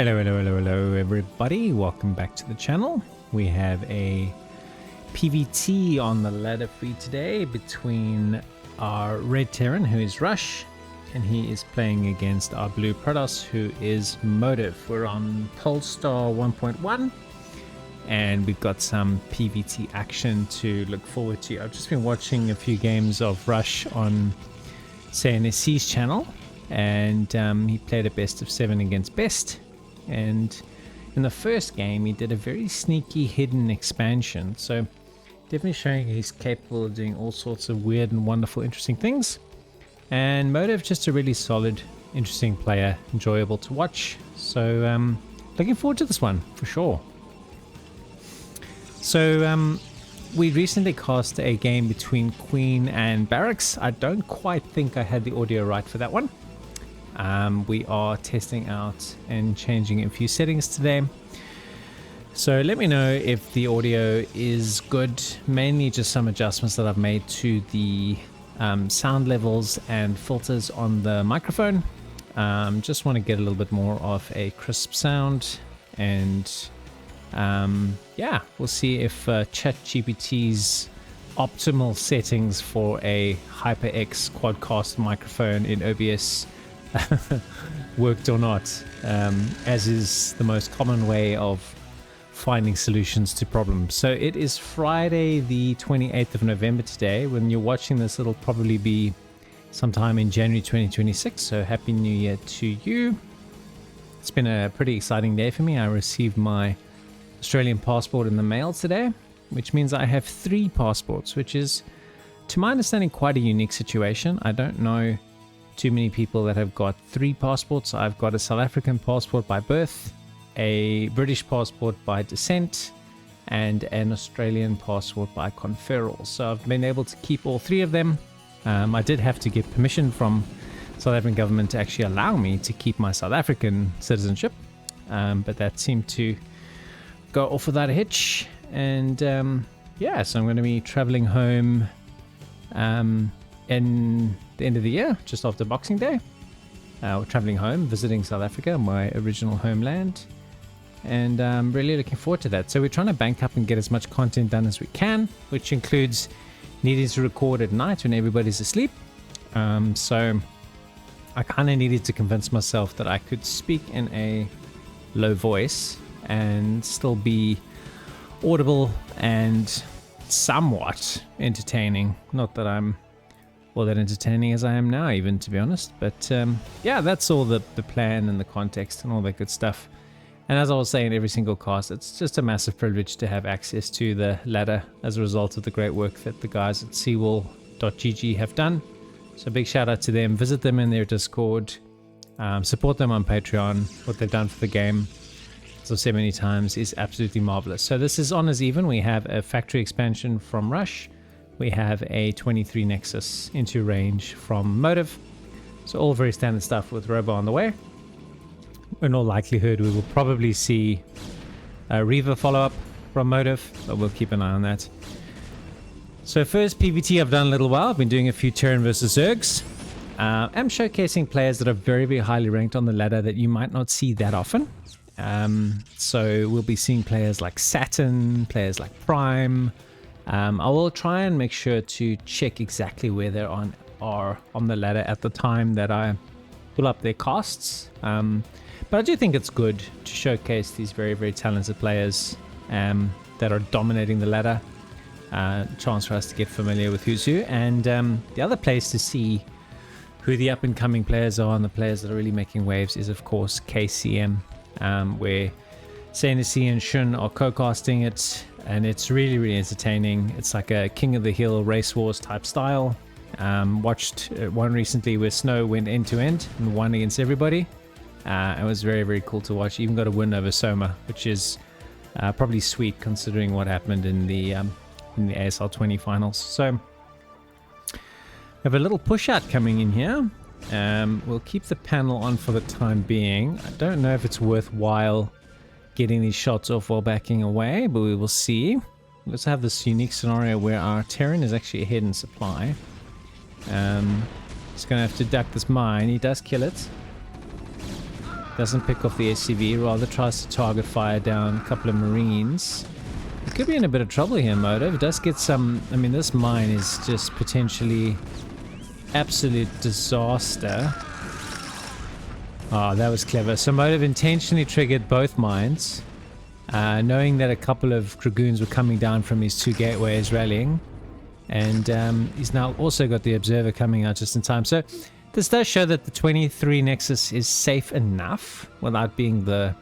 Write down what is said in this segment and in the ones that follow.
Hello everybody, welcome back to the channel. We have a PvT on the ladder for you today between our red Terran, who is Rush, and he is playing against our blue Protoss, who is Motive. We're on Polestar 1.1 and we've got some PvT action to look forward to. I've just been watching a few games of Rush on CNSC's channel, and he played a best of 7 against best. And in the first game he did a very sneaky hidden expansion, so definitely showing he's capable of doing all sorts of weird and wonderful interesting things. And Motive, just a really solid, interesting player, enjoyable to watch. So looking forward to this one for sure. So we recently cast a game between Queen and Barracks. I don't quite think I had the audio right for that one. We are testing out and changing a few settings today, so let me know if the audio is good. Mainly just some adjustments that I've made to the sound levels and filters on the microphone. Just want to get a little bit more of a crisp sound, and yeah, we'll see if ChatGPT's optimal settings for a HyperX quadcast microphone in OBS worked or not, as is the most common way of finding solutions to problems. So it is Friday the 28th of November today. When you're watching this, it'll probably be sometime in January 2026, so happy new year to you. It's been a pretty exciting day for me. I received my Australian passport in the mail today, which means I have 3 passports, which is, to my understanding, quite a unique situation. I don't know too many people that have got 3 passports. I've got a South African passport by birth, a British passport by descent, and an Australian passport by conferral. So I've been able to keep all 3 of them. I did have to get permission from South African government to actually allow me to keep my South African citizenship, but that seemed to go off without a hitch. And yeah, so I'm going to be traveling home in the end of the year, just after Boxing Day. We're traveling home, visiting South Africa, my original homeland, and I'm really looking forward to that. So we're trying to bank up and get as much content done as we can, which includes needing to record at night when everybody's asleep. So I kind of needed to convince myself that I could speak in a low voice and still be audible and somewhat entertaining. Not that I'm all that entertaining as I am now, even, to be honest, but yeah, that's all the plan and the context and all that good stuff. And as I was saying, every single cast, it's just a massive privilege to have access to the ladder as a result of the great work that the guys at seawall.gg have done. So big shout out to them. Visit them in their Discord, support them on Patreon. What they've done for the game, as I've said many times, is absolutely marvelous. So this is on as even. We have a factory expansion from Rush. We have a 23 Nexus into range from Motive. So all very standard stuff with Robo on the way. In all likelihood, we will probably see a Reaver follow-up from Motive, but we'll keep an eye on that. So first PvT I've done a little while. I've been doing a few Terran versus Zergs. I'm showcasing players that are very, very highly ranked on the ladder that you might not see that often. So we'll be seeing players like Saturn, players like Prime. I will try and make sure to check exactly where they are on the ladder at the time that I pull up their casts. But I do think it's good to showcase these very, very talented players that are dominating the ladder. Chance for us to get familiar with who's who. And the other place to see who the up-and-coming players are and the players that are really making waves is, of course, KCM, where CNSC and Shun are co-casting it, and it's really, really entertaining. It's like a King of the Hill Race Wars type style. Watched one recently where Snow went end to end and won against everybody. It was very, very cool to watch. Even got a win over Soma, which is probably sweet considering what happened in the ASL 20 finals. So we have a little push out coming in here. We'll keep the panel on for the time being. I don't know if it's worthwhile getting these shots off while backing away, but we will see. Let's have this unique scenario where our Terran is actually ahead in supply. He's gonna have to duck this mine. He does kill it. Doesn't pick off the SCV, rather tries to target fire down a couple of Marines. He could be in a bit of trouble here, Motive. Does get some... I mean, this mine is just potentially absolute disaster. Oh, that was clever. So Motive intentionally triggered both mines, knowing that a couple of Dragoons were coming down from his 2 gateways rallying. And he's now also got the Observer coming out just in time. So this does show that the 23 Nexus is safe enough without being the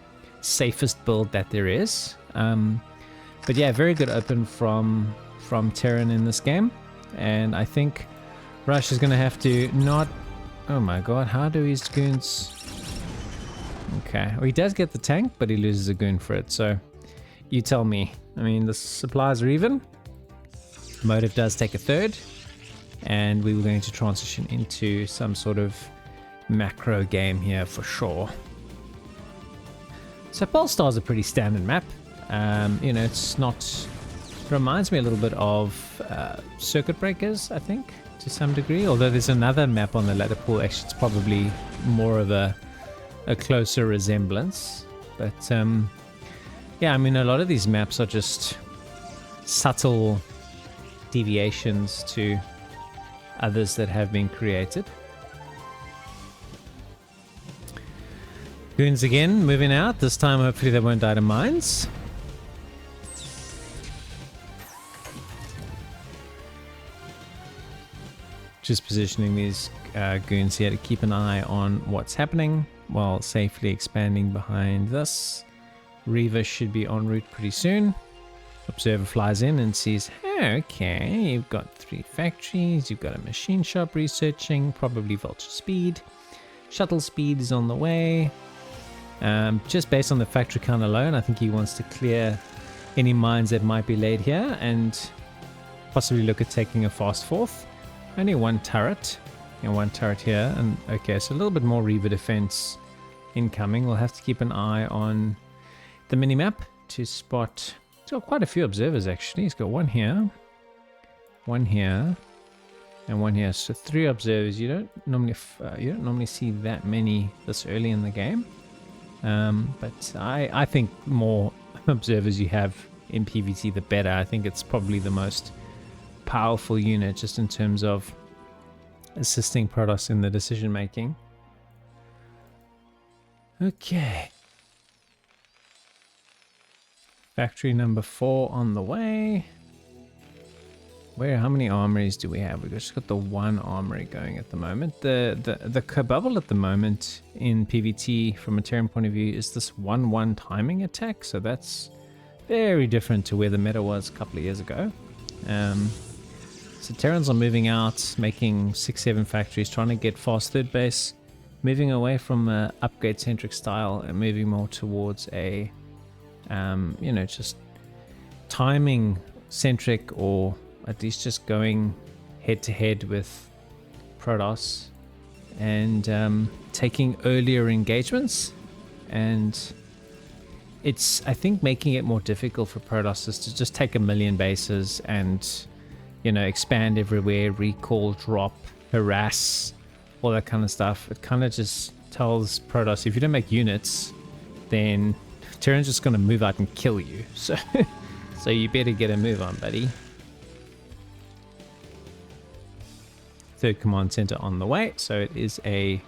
safest build that there is. But yeah, very good open from Terran in this game. And I think Rush is going to have to not... Oh my god, how do his goons... Okay, well, he does get the tank, but he loses a goon for it. So you tell me. I mean, the supplies are even. Motive does take a third. And we were going to transition into some sort of macro game here for sure. So Polestar is a pretty standard map. You know, it's not... It reminds me a little bit of Circuit Breakers, I think, to some degree. Although there's another map on the ladder pool. Actually, it's probably more of a closer resemblance. But yeah, I mean, a lot of these maps are just subtle deviations to others that have been created. Goons again, moving out. This time, hopefully they won't die to mines. Just positioning these goons here to keep an eye on what's happening while safely expanding behind this. Reaver should be en route pretty soon. Observer flies in and sees, okay, you've got 3 factories, you've got a machine shop researching, probably Vulture speed. Shuttle speed is on the way. Just based on the factory count alone, I think he wants to clear any mines that might be laid here and possibly look at taking a fast fourth. Only 1 turret and 1 turret here. And okay, so a little bit more Reaver defense incoming. We'll have to keep an eye on the minimap to spot... He's got quite a few observers actually. He's got 1 here, 1 here, and 1 here. So 3 observers. You don't normally see that many this early in the game. But I think more observers you have in PvT, the better. I think it's probably the most powerful unit just in terms of assisting Protoss in the decision making. Okay. Factory number 4 on the way. How many armories do we have? We've just got the 1 armory going at the moment. The bubble at the moment in PvT from a Terran point of view is this 1-1 timing attack. So that's very different to where the meta was a couple of years ago. So Terrans are moving out, making 6-7 factories, trying to get fast third base, moving away from a upgrade centric style and moving more towards a you know, just timing centric, or at least just going head to head with Protoss and taking earlier engagements. And it's, I think, making it more difficult for Protoss to just take 1 million bases and, you know, expand everywhere, recall, drop, harass, all that kind of stuff. It kind of just tells Protoss, if you don't make units, then Terran's just going to move out and kill you. So you better get a move on, buddy. 3rd command center on the way. So it is a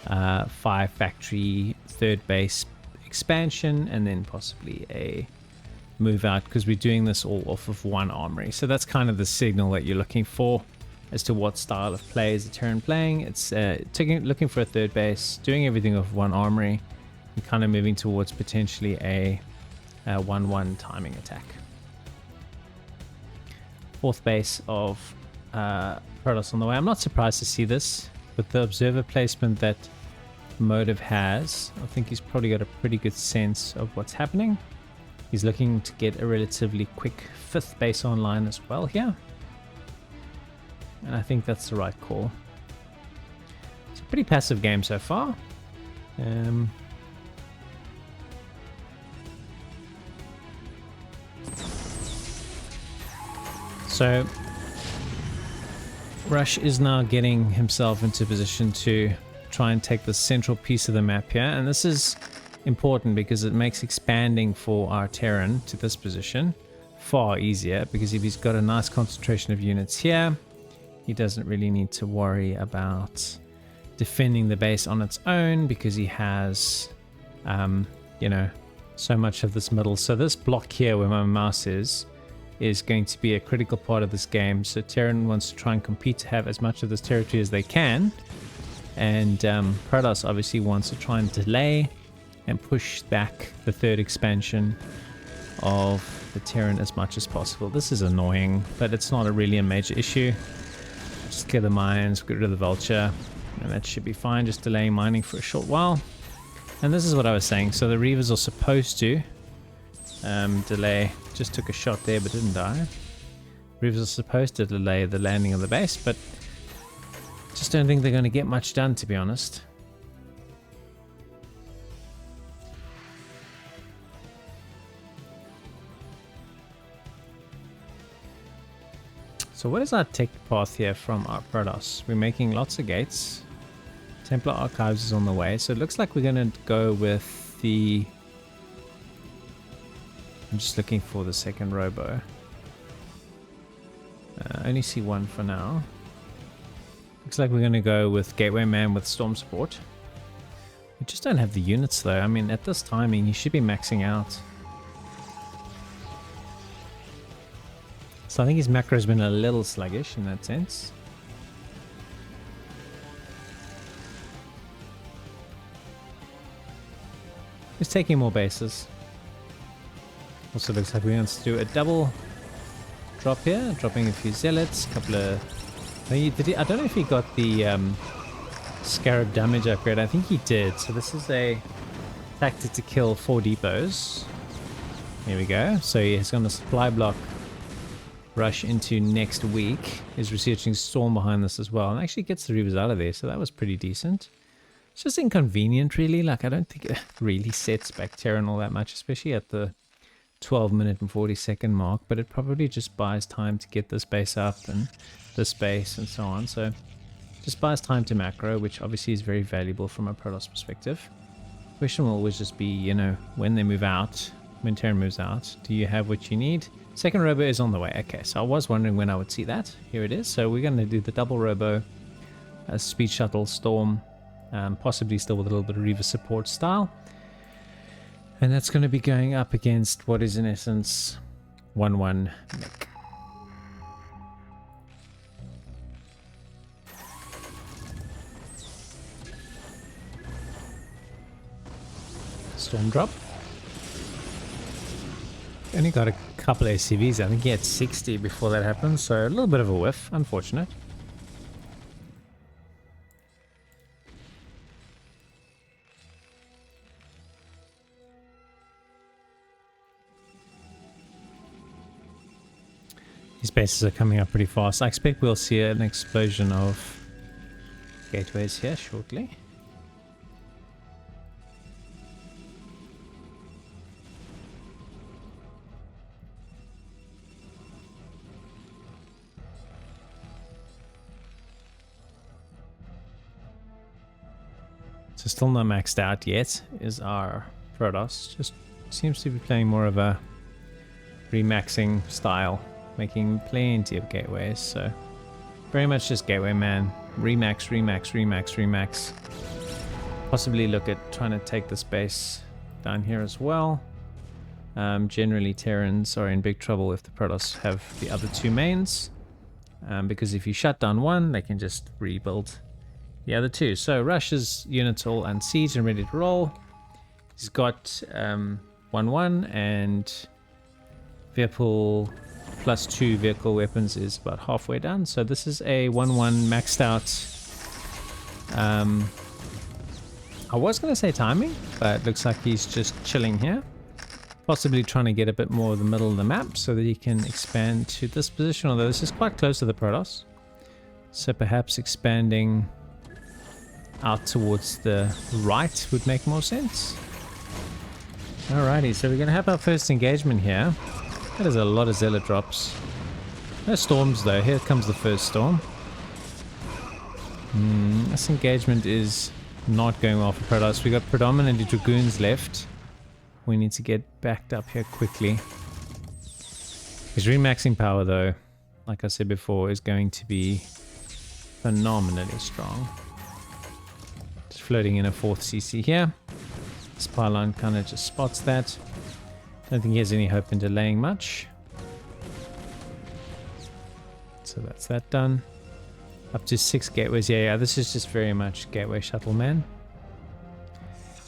5 factory 3rd base expansion, and then possibly a move out, because we're doing this all off of 1 armory. So that's kind of the signal that you're looking for as to what style of play is the Terran playing. It's looking for a 3rd base, doing everything off 1 armory, and kind of moving towards potentially a 1-1 timing attack. 4th base of Protoss on the way. I'm not surprised to see this with the observer placement that Motive has. I think he's probably got a pretty good sense of what's happening. He's looking to get a relatively quick 5th base online as well here. And I think that's the right call. It's a pretty passive game so far. So Rush is now getting himself into position to try and take the central piece of the map here. And this is important because it makes expanding for our Terran to this position far easier, because if he's got a nice concentration of units here, he doesn't really need to worry about defending the base on its own, because he has, you know, so much of this middle. So this block here where my mouse is going to be a critical part of this game. So Terran wants to try and compete to have as much of this territory as they can. And Protoss obviously wants to try and delay and push back the third expansion of the Terran as much as possible. This is annoying, but it's not really a major issue. Just clear the mines, get rid of the vulture, and that should be fine. Just delaying mining for a short while. And this is what I was saying. So the Reavers are supposed to delay. Just took a shot there but didn't die. Reavers are supposed to delay the landing of the base, but just don't think they're going to get much done, to be honest. So what is our tech path here from our Protoss? We're making lots of gates. Templar Archives is on the way, so it looks like we're going to go with the... I'm just looking for the second robo. I only see one for now. Looks like we're going to go with Gatewayman with Storm support. We just don't have the units though. I mean, at this timing, he should be maxing out. So I think his macro has been a little sluggish in that sense. He's taking more bases. Also looks like we want to do a double drop here, dropping a few zealots, a couple of... I don't know if he got the scarab damage upgrade. I think he did. So this is a tactic to kill 4 depots. Here we go. So he's going to supply block rush into next week. Is researching Storm behind this as well, and actually gets the Reavers out of there, so that was pretty decent. It's just inconvenient really. Like, I don't think it really sets back Terran all that much, especially at the 12-minute and 40-second mark, but it probably just buys time to get this base up and this base and so on. So just buys time to macro, which obviously is very valuable from a Protoss perspective. Question will always just be, you know, when they move out, when Terran moves out, do you have what you need? Second robo is on the way. Okay, so I was wondering when I would see that. Here it is. So we're going to do the double robo, speed shuttle, Storm, possibly still with a little bit of Reaver support style. And that's going to be going up against what is in essence 1-1 mech. Storm drop. Only got a couple of ACVs. I think he had 60 before that happened, so a little bit of a whiff. Unfortunate. These bases are coming up pretty fast. I expect we'll see an explosion of gateways here shortly. So still not maxed out yet is our Protoss. Just seems to be playing more of a remaxing style, making plenty of gateways. So very much just Gatewayman, remax, remax, remax, remax. Possibly look at trying to take this base down here as well. Generally Terrans are in big trouble if the Protoss have the other two mains, because if you shut down one, they can just rebuild the other two. So Rush's units all unsieged and ready to roll. He's got 1-1 and vehicle plus 2 vehicle weapons is about halfway done. So this is a 1-1 maxed out. I was going to say timing, but it looks like he's just chilling here. Possibly trying to get a bit more of the middle of the map so that he can expand to this position, although this is quite close to the Protoss. So perhaps expanding out towards the right would make more sense. Alrighty, so we're going to have our first engagement here. That is a lot of zealot drops. No storms though. Here comes the first storm. This engagement is not going well for Protoss. We got predominantly Dragoons left. We need to get backed up here quickly. His remaxing power, though, like I said before, is going to be phenomenally strong. Just floating in a 4th CC here. This pylon kind of just spots that. Don't think he has any hope in delaying much. So that's that done. Up to 6 gateways. Yeah, this is just very much gateway shuttle, man.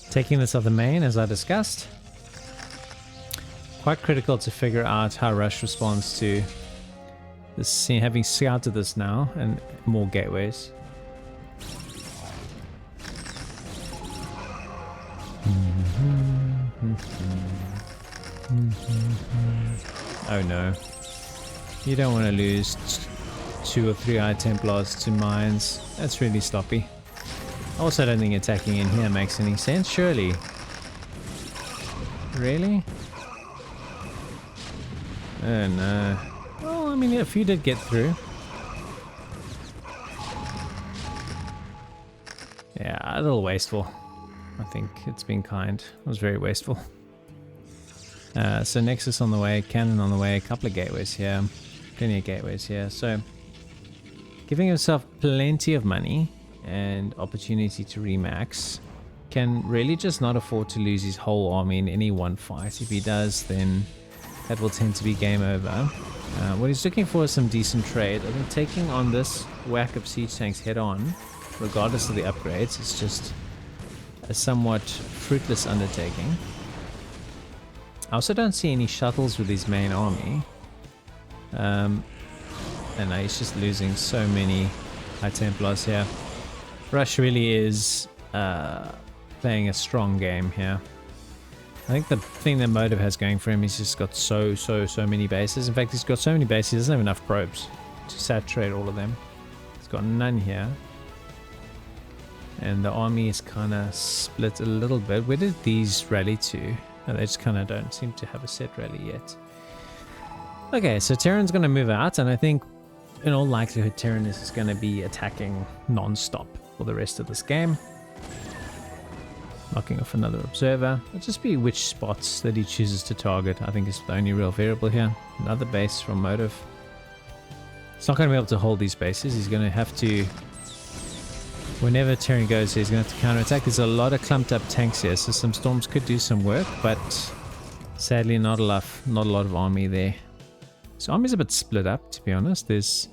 Taking this other main, as I discussed. Quite critical to figure out how Rush responds to this, having scouted this now, and more gateways. Oh no. You don't want to lose 2 or 3 High Templars to mines. That's really sloppy. I also don't think attacking in here makes any sense, surely. Really? Oh no. Well, I mean, a few did get through. Yeah, a little wasteful. I think it's been kind. It was very wasteful. So Nexus on the way, Cannon on the way, a couple of gateways here. Plenty of gateways here. So giving himself plenty of money and opportunity to remax. Can really just not afford to lose his whole army in any one fight. If he does, then that will tend to be game over. What he's looking for is some decent trade. I think taking on this whack of siege tanks head on, regardless of the upgrades, is just a somewhat fruitless undertaking. I also don't see any shuttles with his main army. And he's just losing so many High Templars here. Rush really is playing a strong game here. I think the thing that Motive has going for him, he's just got so many bases. In fact, he's got so many bases, he doesn't have enough probes to saturate all of them. He's got none here. And the army is kind of split a little bit. Where did these rally to? No, they just kind of don't seem to have a set rally yet. Okay, so Terran's going to move out, and I think in all likelihood Terran is going to be attacking non-stop for the rest of this game. Knocking off another observer. It'll just be which spots that he chooses to target. I think is the only real variable here. Another base from Motive. He's not going to be able to hold these bases. He's going to have to... Whenever Terran goes here, he's going to have to counterattack. There's a lot of clumped up tanks here, so some storms could do some work, but sadly not a lot of army there. So army's a bit split up, to be honest. There's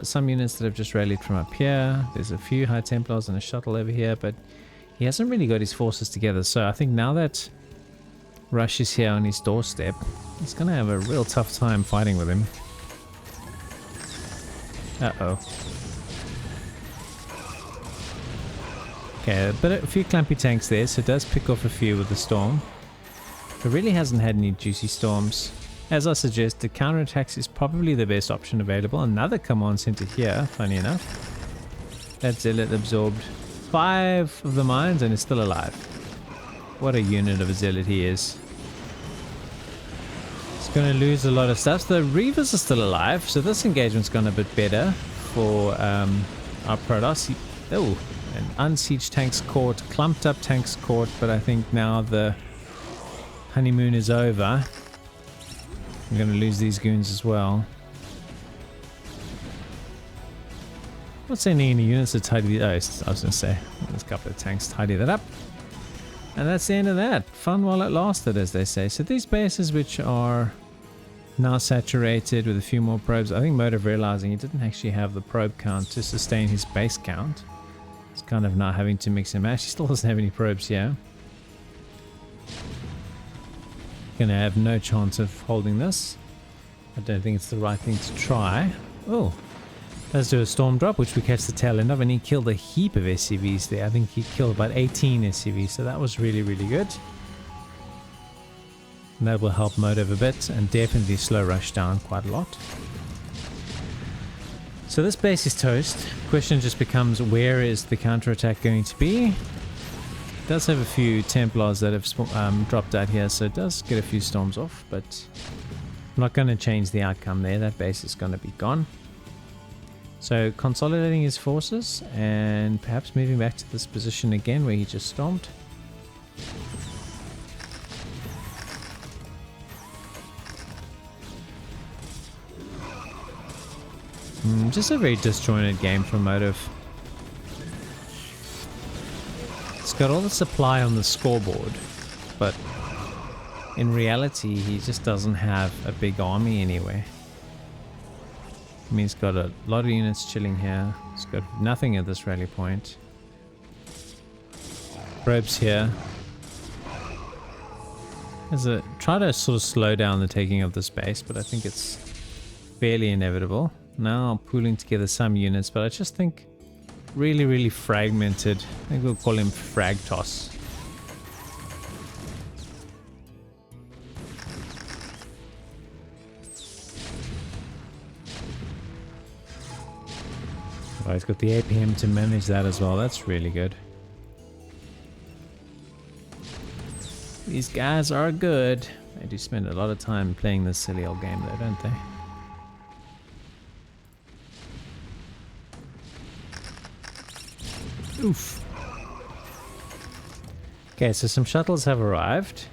some units that have just rallied from up here. There's a few High Templars and a shuttle over here, but he hasn't really got his forces together. So I think now that Rush is here on his doorstep, he's going to have a real tough time fighting with him. Uh-oh. Okay, but a few clumpy tanks there, so it does pick off a few with the storm. It really hasn't had any juicy storms. As I suggested, counterattacks is probably the best option available. Another command center here, funny enough. That Zealot absorbed 5 of the mines and is still alive. What a unit of a Zealot he is. He's going to lose a lot of stuff. The Reavers are still alive, so this engagement's gone a bit better for our Protoss. Oh, and unsieged tanks caught, clumped up tanks caught, but I think now the honeymoon is over. I'm going to lose these goons as well. Not sending any units to tidy... Oh, I was going to say, there's a couple of tanks, tidy that up. And that's the end of that. Fun while it lasted, as they say. So these bases, which are now saturated with a few more probes, I think Motive realizing he didn't actually have the probe count to sustain his base count. It's kind of now having to mix and match. He still doesn't have any probes here. Gonna have no chance of holding this. I don't think it's the right thing to try. Oh, let's do a storm drop, which we catch the tail end of, and he killed a heap of SCVs there. I think he killed about 18 SCVs, so that was really good. And that will help Motive a bit and definitely slow Rush down quite a lot. So this base is toast. Question just becomes, where is the counterattack going to be? It does have a few Templars that have dropped out here, so it does get a few storms off, but I'm not going to change the outcome there. That base is going to be gone. So consolidating his forces and perhaps moving back to this position again where he just stormed. Just a very disjointed game from Motive. It's got all the supply on the scoreboard, but in reality he just doesn't have a big army anywhere. I mean, he's got a lot of units chilling here. He's got nothing at this rally point. Probes here. Try to sort of slow down the taking of this base, but I think it's fairly inevitable. Now pooling together some units, but I just think really fragmented. I think we'll call him Fragtoss. Oh, he's got the APM to manage that as well. That's really good. These guys are good. They do spend a lot of time playing this silly old game though, don't they? Oof. Okay, so some shuttles have arrived.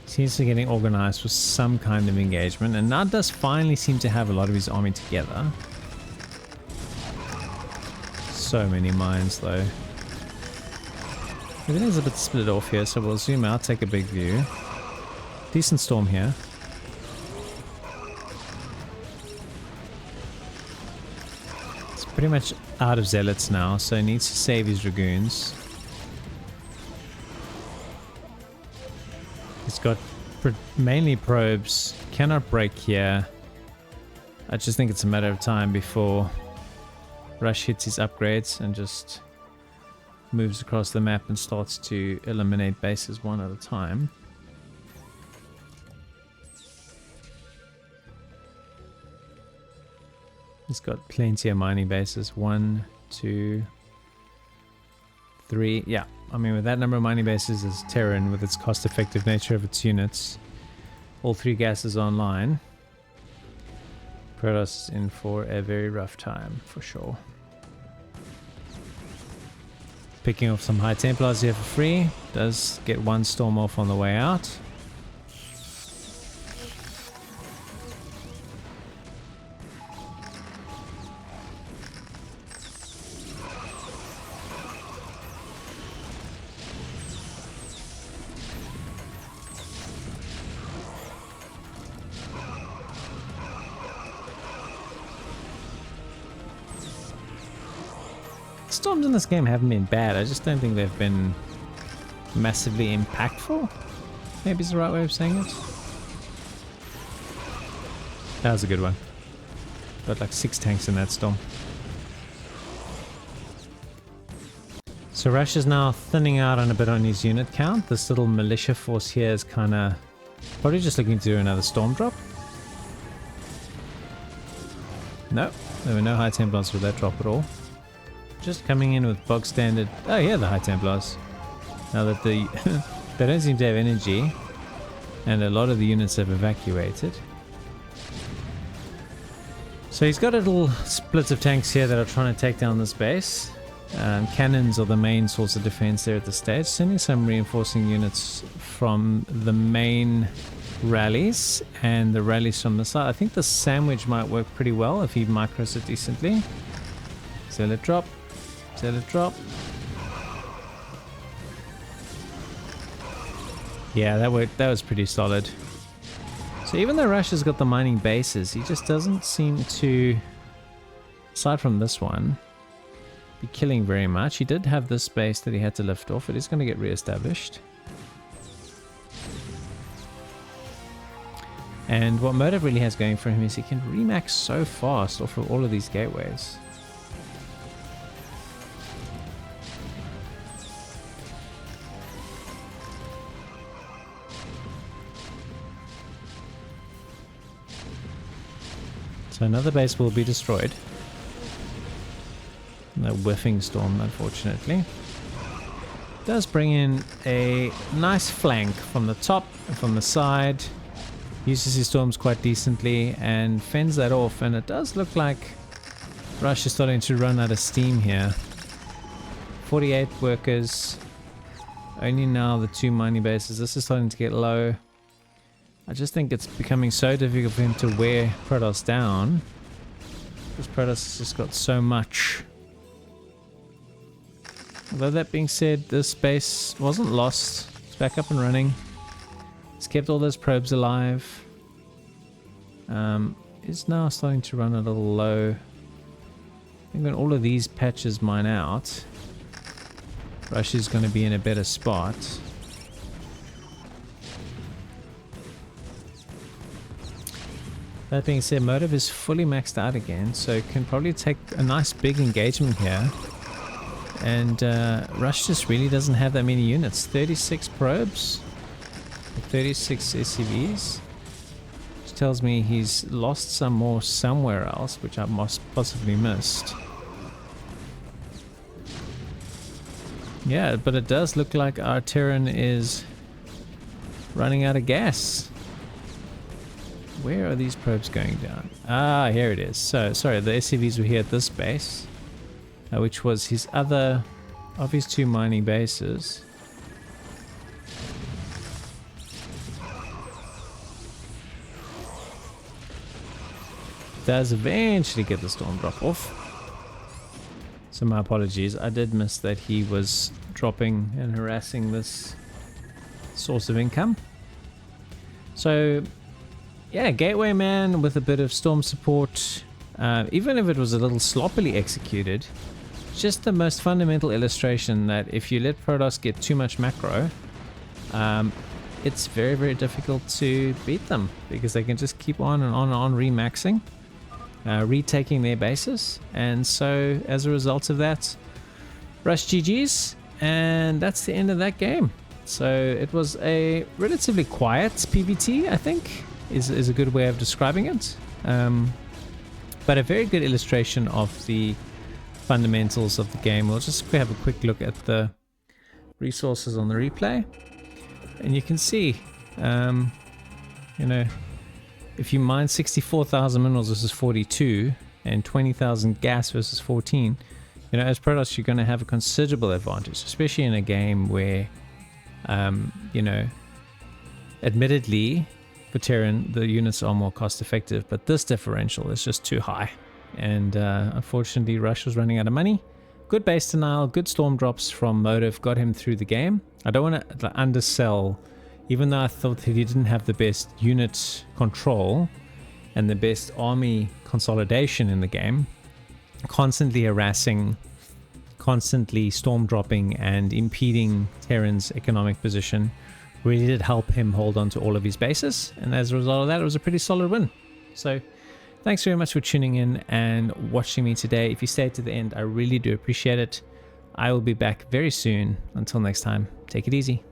Seems to be getting organized for some kind of engagement, and now does finally seem to have a lot of his army together. So many mines though. Everything's a bit split off here, so we'll zoom out, take a big view. Decent storm here. It's pretty much out of zealots now, so he needs to save his dragoons. He's got mainly probes, cannot break here. I just think it's a matter of time before Rush hits his upgrades and just moves across the map and starts to eliminate bases one at a time. He's got plenty of mining bases. 1, 2, 3. Yeah, I mean, with that number of mining bases as Terran, with its cost-effective nature of its units, all 3 gases online, Protoss is in for a very rough time, for sure. Picking off some High Templars here for free. Does get 1 storm off on the way out. Storms in this game haven't been bad, I just don't think they've been massively impactful. Maybe is the right way of saying it. That was a good one. Got like 6 tanks in that storm. So Rush is now thinning out on a bit on his unit count. This little militia force here is kind of probably just looking to do another storm drop. No, there were no High Templars with that drop at all. Just coming in with bog standard. Oh yeah, the High Templars. Now that they don't seem to have energy, and a lot of the units have evacuated. So he's got a little split of tanks here that are trying to take down this base. Cannons are the main source of defense there at the stage. Sending some reinforcing units from the main rallies and the rallies from the side. I think the sandwich might work pretty well if he micros it decently. Zealot drop. Zealot drop. Yeah, that worked. That was pretty solid. So even though Rush has got the mining bases, he just doesn't seem to, aside from this one, be killing very much. He did have this base that he had to lift off. It is going to get re-established. And what Motive really has going for him is he can remax so fast off of all of these gateways. So another base will be destroyed. No whiffing storm, unfortunately. Does bring in a nice flank from the top and from the side. Uses his storms quite decently and fends that off, and it does look like Rush is starting to run out of steam here. 48 workers. Only now the 2 mining bases. This is starting to get low. I just think it's becoming so difficult for him to wear Protoss down. This Protoss has just got so much. Although that being said, this base wasn't lost. It's back up and running. It's kept all those probes alive. It's now starting to run a little low. I think when all of these patches mine out, Rush is going to be in a better spot. That being said, Motive is fully maxed out again, so can probably take a nice big engagement here. And Rush just really doesn't have that many units. 36 probes, 36 SCVs, which tells me he's lost some more somewhere else, which I must possibly missed. Yeah, but it does look like our Terran is running out of gas. Where are these probes going down? Ah, here it is. So, sorry, the SCVs were here at this base, which was his other of his 2 mining bases. Does eventually get the storm drop off. So my apologies, I did miss that he was dropping and harassing this source of income. So yeah, Gatewayman with a bit of storm support, even if it was a little sloppily executed, just the most fundamental illustration that if you let Protoss get too much macro, it's very, very difficult to beat them, because they can just keep on and on and on remaxing, retaking their bases. And so as a result of that, Rush GG's, and that's the end of that game. So it was a relatively quiet PvT, I think, is a good way of describing it. But a very good illustration of the fundamentals of the game. We'll just have a quick look at the resources on the replay. And you can see, you know, if you mine 64,000 minerals versus 42 and 20,000 gas versus 14, you know, as Protoss, you're going to have a considerable advantage, especially in a game where, you know, admittedly, for Terran, the units are more cost effective, but this differential is just too high. And unfortunately, Rush was running out of money. Good base denial, good storm drops from Motive got him through the game. I don't want to undersell, even though I thought that he didn't have the best unit control and the best army consolidation in the game, constantly harassing, constantly storm dropping and impeding Terran's economic position really did help him hold on to all of his bases. And as a result of that, it was a pretty solid win. So thanks very much for tuning in and watching me today. If you stayed to the end, I really do appreciate it. I will be back very soon. Until next time, take it easy.